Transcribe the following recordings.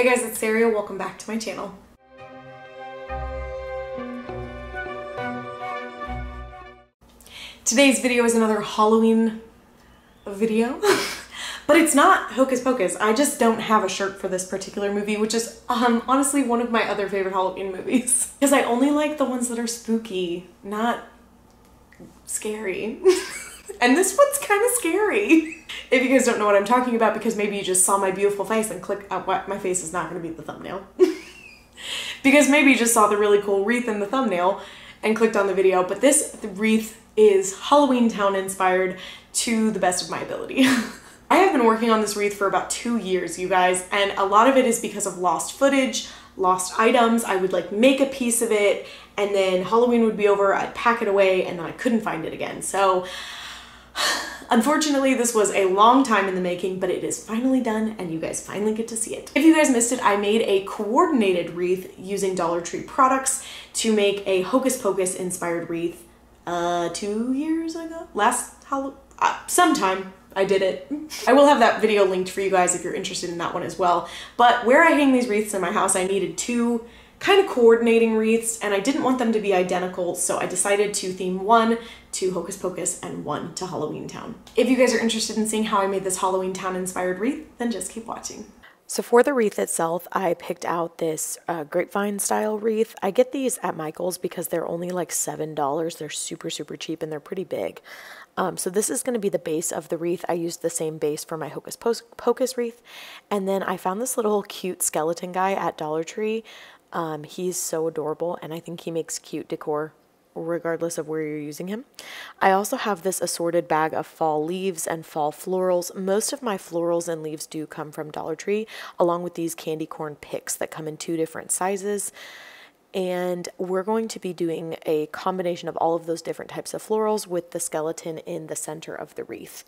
Hey guys, it's Sarah. Welcome back to my channel. Today's video is another Halloween video, but it's not Hocus Pocus. I just don't have a shirt for this particular movie, which is honestly one of my other favorite Halloween movies. Because I only like the ones that are spooky, not scary. And this one's kind of scary. If you guys don't know what I'm talking about, because maybe you just saw my beautiful face and clicked, what, my face is not going to be the thumbnail. Because maybe you just saw the really cool wreath in the thumbnail and clicked on the video, but this wreath is Halloweentown inspired to the best of my ability. I have been working on this wreath for about 2 years, you guys, and a lot of it is because of lost footage, lost items. I would like make a piece of it, and then Halloween would be over, I'd pack it away, and then I couldn't find it again. So unfortunately, this was a long time in the making, but it is finally done and you guys finally get to see it. If you guys missed it, I made a coordinated wreath using Dollar Tree products to make a Hocus Pocus inspired wreath 2 years ago? Sometime I did it. I will have that video linked for you guys if you're interested in that one as well. But where I hang these wreaths in my house, I needed two kind of coordinating wreaths, and I didn't want them to be identical, so I decided to theme one to Hocus Pocus and one to Halloweentown. If you guys are interested in seeing how I made this Halloweentown inspired wreath, then just keep watching. So for the wreath itself, I picked out this grapevine style wreath. I get these at Michael's because they're only like $7. They're super, super cheap and they're pretty big. So this is going to be the base of the wreath. I used the same base for my Hocus Pocus wreath. And then I found this little cute skeleton guy at Dollar Tree. He's so adorable, and I think he makes cute decor regardless of where you're using him. I also have this assorted bag of fall leaves and fall florals. Most of my florals and leaves do come from Dollar Tree, along with these candy corn picks that come in 2 different sizes. And we're going to be doing a combination of all of those different types of florals with the skeleton in the center of the wreath.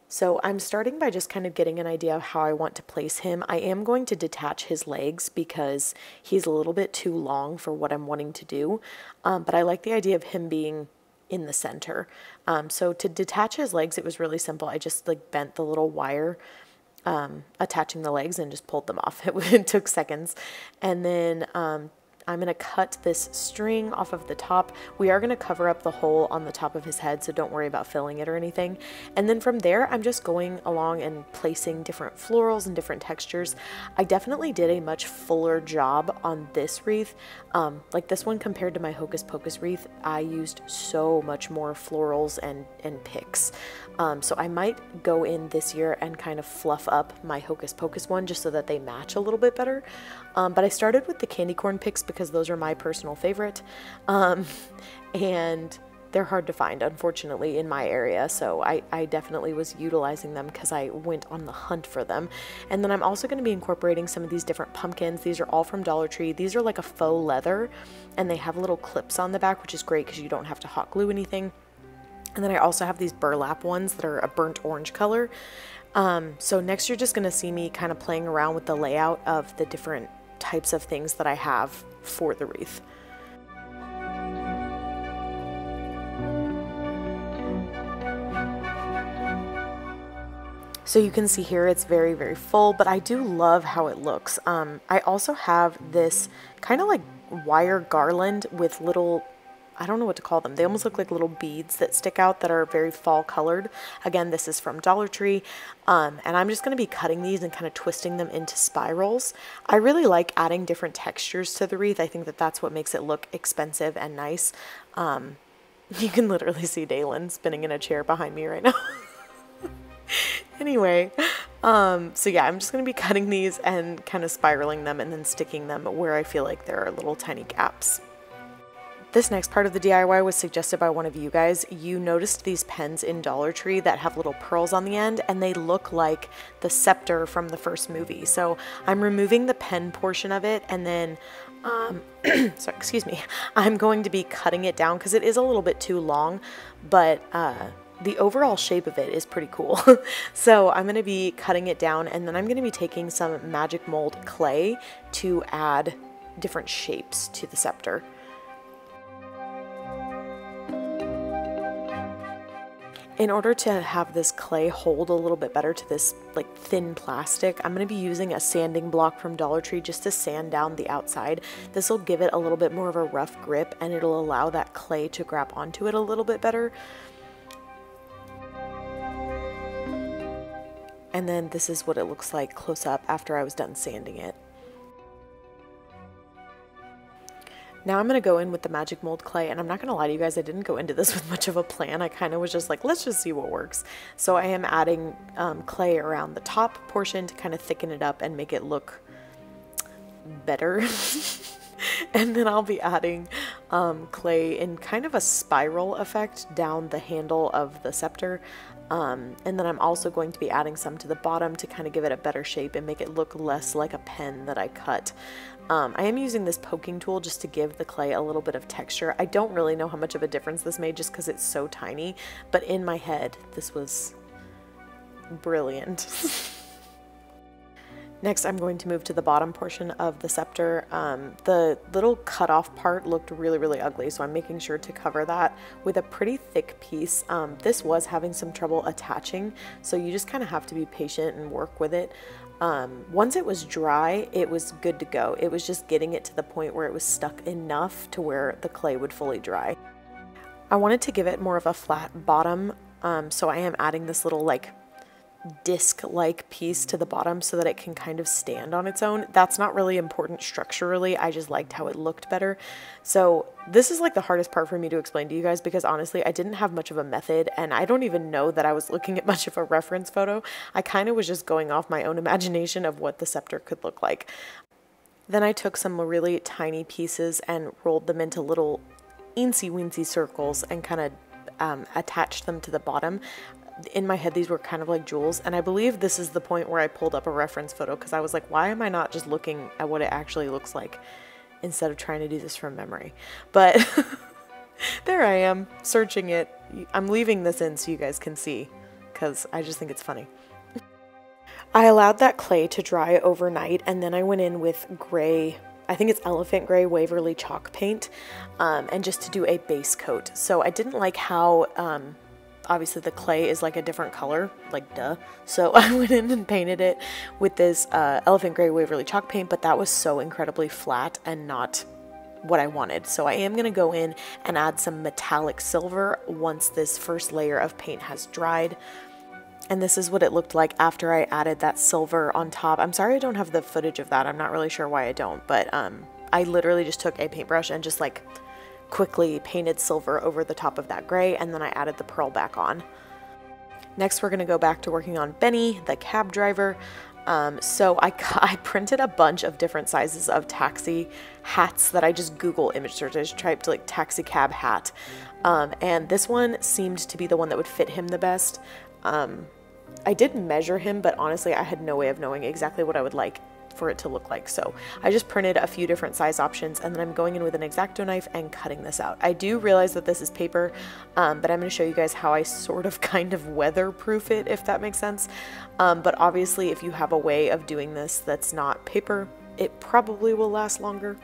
So I'm starting by just kind of getting an idea of how I want to place him. I am going to detach his legs because he's a little bit too long for what I'm wanting to do. But I like the idea of him being in the center. So to detach his legs, it was really simple. I just like bent the little wire attaching the legs and just pulled them off. It took seconds. And then I'm going to cut this string off of the top. We are going to cover up the hole on the top of his head, so don't worry about filling it or anything. And then from there, I'm just going along and placing different florals and different textures. I definitely did a much fuller job on this wreath. Like this one compared to my Hocus Pocus wreath, I used so much more florals and picks. So I might go in this year and kind of fluff up my Hocus Pocus one just so that they match a little bit better. But I started with the candy corn picks because those are my personal favorite. And they're hard to find, unfortunately, in my area. So I definitely was utilizing them because I went on the hunt for them. And then I'm also going to be incorporating some of these different pumpkins. These are all from Dollar Tree. These are like a faux leather, and they have little clips on the back, which is great because you don't have to hot glue anything. And then I also have these burlap ones that are a burnt orange color. So next you're just going to see me kind of playing around with the layout of the different types of things that I have for the wreath. So you can see here it's very, very full, but I do love how it looks. I also have this kind of like wire garland with little, I don't know what to call them. They almost look like little beads that stick out that are very fall colored. Again, this is from Dollar Tree. And I'm just going to be cutting these and kind of twisting them into spirals. I really like adding different textures to the wreath. I think that that's what makes it look expensive and nice. You can literally see Dalen spinning in a chair behind me right now. Anyway, so yeah, I'm just going to be cutting these and kind of spiraling them and then sticking them where I feel like there are little tiny gaps. This next part of the DIY was suggested by one of you guys. You noticed these pens in Dollar Tree that have little pearls on the end, and they look like the scepter from the first movie. So I'm removing the pen portion of it, and then, sorry, excuse me, I'm going to be cutting it down because it is a little bit too long, but the overall shape of it is pretty cool. So I'm going to be cutting it down, and then I'm going to be taking some magic mold clay to add different shapes to the scepter. In order to have this clay hold a little bit better to this like thin plastic, I'm going to be using a sanding block from Dollar Tree just to sand down the outside. This will give it a little bit more of a rough grip, and it'll allow that clay to grab onto it a little bit better. And then this is what it looks like close up after I was done sanding it. Now I'm going to go in with the magic mold clay, and I'm not going to lie to you guys, I didn't go into this with much of a plan. I kind of was just like, let's just see what works. So I am adding clay around the top portion to kind of thicken it up and make it look better. And then I'll be adding clay in kind of a spiral effect down the handle of the scepter. And then I'm also going to be adding some to the bottom to kind of give it a better shape and make it look less like a pen that I cut. I am using this poking tool just to give the clay a little bit of texture. I don't really know how much of a difference this made just because it's so tiny, but in my head, this was brilliant. Next, I'm going to move to the bottom portion of the scepter. The little cutoff part looked really, really ugly, so I'm making sure to cover that with a pretty thick piece. This was having some trouble attaching, so you just kind of have to be patient and work with it. Once it was dry, it was good to go. It was just getting it to the point where it was stuck enough to where the clay would fully dry. I wanted to give it more of a flat bottom, so I am adding this little like disc-like piece to the bottom so that it can kind of stand on its own. That's not really important structurally, I just liked how it looked better. So this is like the hardest part for me to explain to you guys because honestly I didn't have much of a method, and I don't even know that I was looking at much of a reference photo. I kind of was just going off my own imagination of what the scepter could look like. Then I took some really tiny pieces and rolled them into little eensy-weensy circles and kind of attached them to the bottom. In my head, these were kind of like jewels, and I believe this is the point where I pulled up a reference photo because I was like, why am I not just looking at what it actually looks like instead of trying to do this from memory? But there I am searching it. I'm leaving this in so you guys can see because I just think it's funny. I allowed that clay to dry overnight, and then I went in with gray, I think it's elephant gray Waverly chalk paint, and just to do a base coat. So I didn't like how obviously the clay is like a different color, like duh. So I went in and painted it with this elephant gray Waverly chalk paint, but that was so incredibly flat and not what I wanted. So I am going to go in and add some metallic silver once this first layer of paint has dried. And this is what it looked like after I added that silver on top. I'm sorry I don't have the footage of that. I'm not really sure why I don't, but I literally just took a paintbrush and just like quickly painted silver over the top of that gray, and then I added the pearl back on. Next, we're going to go back to working on Benny, the cab driver. So I printed a bunch of different sizes of taxi hats that I just Google image searched. I just typed like taxi cab hat. And this one seemed to be the one that would fit him the best. I did measure him, but honestly, I had no way of knowing exactly what I would like for it to look like. So I just printed a few different size options, and then I'm going in with an X-Acto knife and cutting this out. I do realize that this is paper, but I'm going to show you guys how I sort of kind of weatherproof it, if that makes sense. But obviously, if you have a way of doing this that's not paper, it probably will last longer.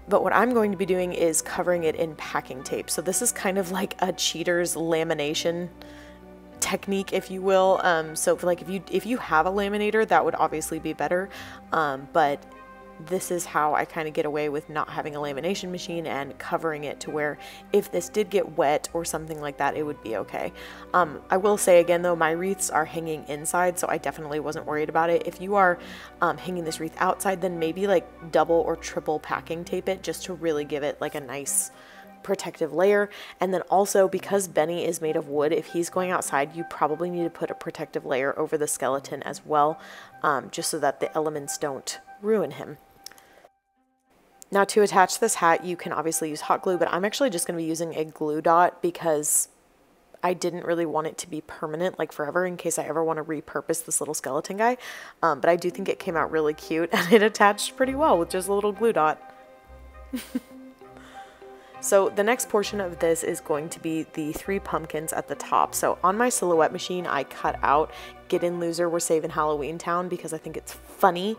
But what I'm going to be doing is covering it in packing tape. So this is kind of like a cheater's lamination technique, if you will. So like if you have a laminator, that would obviously be better, but this is how I kind of get away with not having a lamination machine and covering it to where if this did get wet or something like that, it would be okay. I will say again though, my wreaths are hanging inside, so I definitely wasn't worried about it. If you are hanging this wreath outside, then maybe like double or triple packing tape it just to really give it like a nice protective layer. And then also, because Benny is made of wood, if he's going outside, you probably need to put a protective layer over the skeleton as well, just so that the elements don't ruin him. Now to attach this hat, you can obviously use hot glue, but I'm actually just going to be using a glue dot because I didn't really want it to be permanent, like forever, in case I ever want to repurpose this little skeleton guy. But I do think it came out really cute, and it attached pretty well with just a little glue dot. So the next portion of this is going to be the 3 pumpkins at the top. So on my silhouette machine, I cut out "Get in, loser, we're saving Halloweentown" because I think it's funny.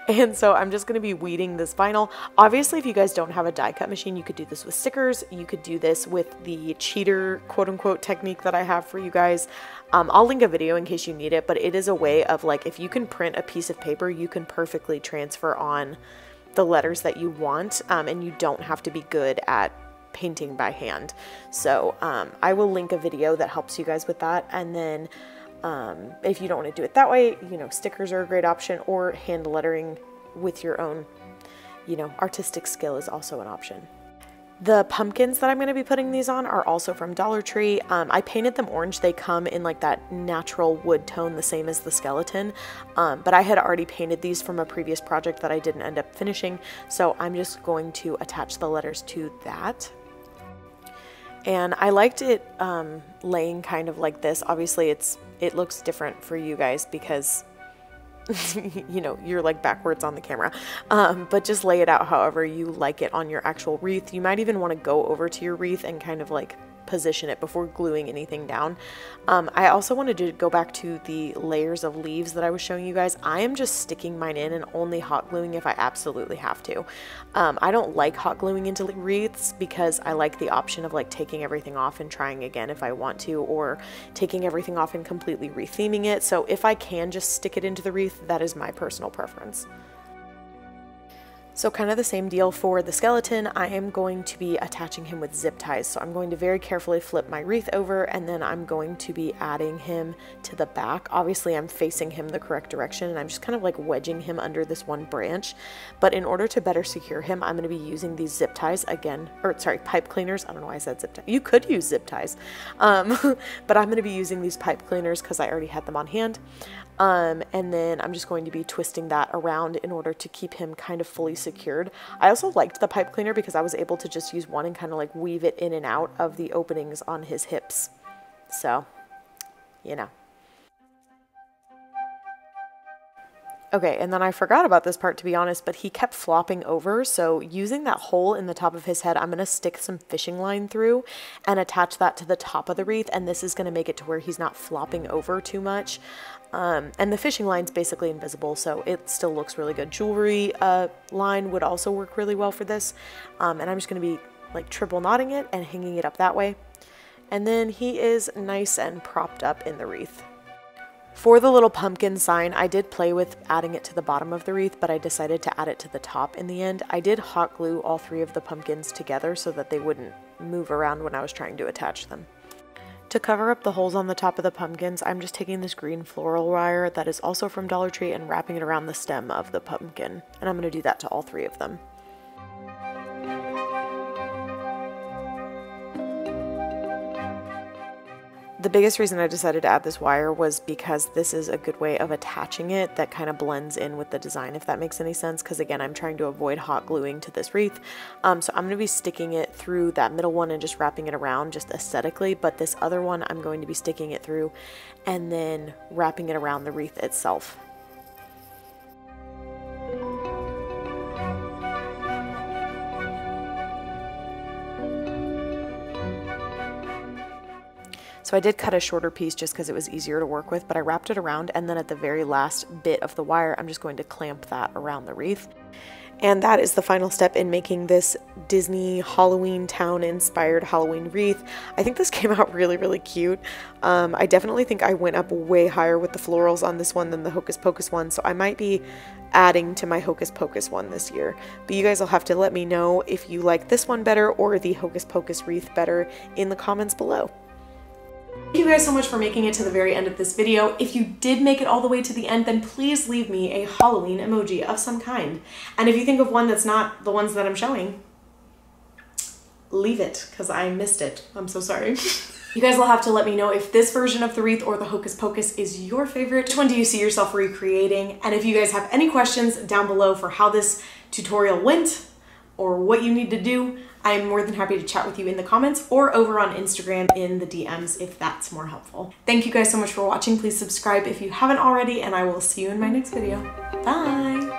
And so I'm just going to be weeding this vinyl. Obviously, if you guys don't have a die cut machine, you could do this with stickers. You could do this with the cheater quote unquote technique that I have for you guys. I'll link a video in case you need it, but it is a way of like, if you can print a piece of paper, you can perfectly transfer on the letters that you want, and you don't have to be good at painting by hand. So I will link a video that helps you guys with that. And then if you don't want to do it that way, you know, stickers are a great option, or hand lettering with your own, you know, artistic skill is also an option. The pumpkins that I'm going to be putting these on are also from Dollar Tree. I painted them orange. They come in like that natural wood tone, the same as the skeleton. But I had already painted these from a previous project that I didn't end up finishing. So I'm just going to attach the letters to that. And I liked it laying kind of like this. Obviously it looks different for you guys because you know, you're like backwards on the camera, but just lay it out however you like it on your actual wreath. You might even want to go over to your wreath and kind of like position it before gluing anything down. I also wanted to go back to the layers of leaves that I was showing you guys. I am just sticking mine in and only hot gluing if I absolutely have to. I don't like hot gluing into wreaths because I like the option of like taking everything off and trying again if I want to, or taking everything off and completely retheming it. So if I can just stick it into the wreath, that is my personal preference. So kind of the same deal for the skeleton. I am going to be attaching him with zip ties. So I'm going to very carefully flip my wreath over, and then I'm going to be adding him to the back. Obviously I'm facing him the correct direction, and I'm just kind of like wedging him under this one branch. But in order to better secure him, I'm going to be using these zip ties again, or sorry, pipe cleaners. I don't know why I said zip ties. You could use zip ties. But I'm going to be using these pipe cleaners because I already had them on hand. And then I'm just going to be twisting that around in order to keep him kind of fully secured. I also liked the pipe cleaner because I was able to just use one and kind of like weave it in and out of the openings on his hips. So, you know. Okay, and then I forgot about this part, to be honest, but he kept flopping over. So using that hole in the top of his head, I'm going to stick some fishing line through and attach that to the top of the wreath. And this is going to make it to where he's not flopping over too much. And the fishing line's basically invisible, so it still looks really good. Jewelry line would also work really well for this. And I'm just going to be like triple knotting it and hanging it up that way. And then he is nice and propped up in the wreath. For the little pumpkin sign, I did play with adding it to the bottom of the wreath, but I decided to add it to the top in the end. I did hot glue all three of the pumpkins together so that they wouldn't move around when I was trying to attach them. To cover up the holes on the top of the pumpkins, I'm just taking this green floral wire that is also from Dollar Tree and wrapping it around the stem of the pumpkin. And I'm going to do that to all three of them. The biggest reason I decided to add this wire was because this is a good way of attaching it that kind of blends in with the design, if that makes any sense, because again, I'm trying to avoid hot gluing to this wreath. So I'm going to be sticking it through that middle one and just wrapping it around just aesthetically, but this other one I'm going to be sticking it through and then wrapping it around the wreath itself. So I did cut a shorter piece just because it was easier to work with, but I wrapped it around, and then at the very last bit of the wire, I'm just going to clamp that around the wreath. And that is the final step in making this Disney Halloweentown inspired Halloween wreath. I think this came out really, really cute. I definitely think I went up way higher with the florals on this one than the Hocus Pocus one, so I might be adding to my Hocus Pocus one this year. But you guys will have to let me know if you like this one better or the Hocus Pocus wreath better in the comments below. Thank you guys so much for making it to the very end of this video. If you did make it all the way to the end, then please leave me a Halloween emoji of some kind. And if you think of one that's not the ones that I'm showing, leave it, because I missed it. I'm so sorry. You guys will have to let me know if this version of the wreath or the Hocus Pocus is your favorite. Which one do you see yourself recreating? And if you guys have any questions down below for how this tutorial went or what you need to do, I'm more than happy to chat with you in the comments or over on Instagram in the DMs if that's more helpful. Thank you guys so much for watching. Please subscribe if you haven't already, and I will see you in my next video. Bye!